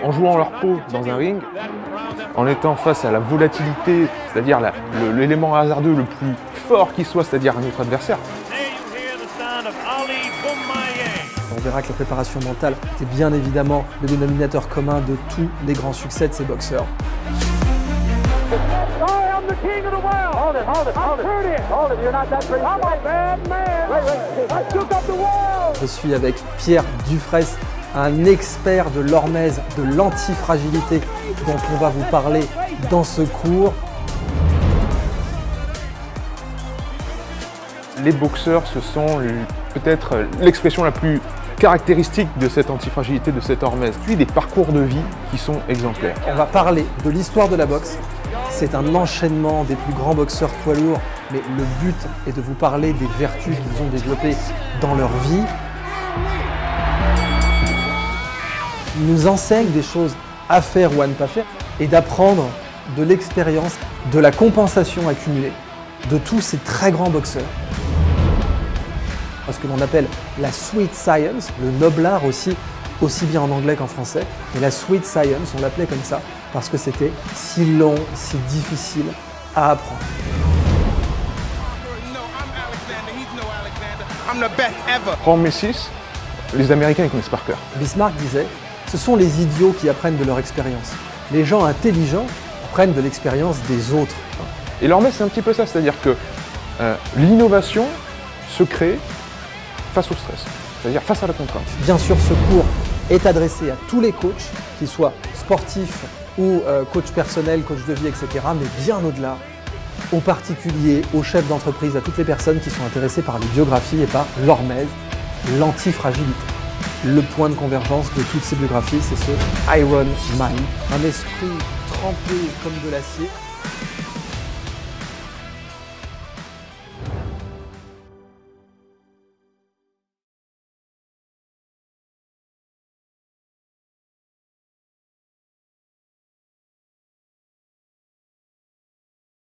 En jouant leur peau dans un ring, en étant face à la volatilité, c'est-à-dire l'élément hasardeux le plus fort qui soit, c'est-à-dire un autre adversaire. On verra que la préparation mentale était bien évidemment le dénominateur commun de tous les grands succès de ces boxeurs. Je suis avec Pierre Dufraisse, un expert de l'hormèse, de l'antifragilité dont on va vous parler dans ce cours. Les boxeurs, ce sont peut-être l'expression la plus caractéristique de cette antifragilité, de cette hormèse. Puis des parcours de vie qui sont exemplaires. On va parler de l'histoire de la boxe. C'est un enchaînement des plus grands boxeurs poids lourds, mais le but est de vous parler des vertus qu'ils ont développées dans leur vie. Ils nous enseignent des choses à faire ou à ne pas faire et d'apprendre de l'expérience, de la compensation accumulée de tous ces très grands boxeurs. Ce que l'on appelle la sweet science, le noble art aussi bien en anglais qu'en français. Et la sweet science, on l'appelait comme ça parce que c'était si long, si difficile à apprendre. Prends Messis, les Américains ils connaissent par cœur. Bismarck disait, ce sont les idiots qui apprennent de leur expérience. Les gens intelligents apprennent de l'expérience des autres. Et l'hormèse c'est un petit peu ça, c'est-à-dire que l'innovation se crée face au stress, c'est-à-dire face à la contrainte. Bien sûr, ce cours est adressé à tous les coachs, qu'ils soient sportifs ou coach personnel, coach de vie, etc. Mais bien au-delà, aux particuliers, aux chefs d'entreprise, à toutes les personnes qui sont intéressées par les biographies et par l'hormèse, l'antifragilité. Le point de convergence de toutes ces biographies, c'est ce Iron Mind, un esprit trempé comme de l'acier.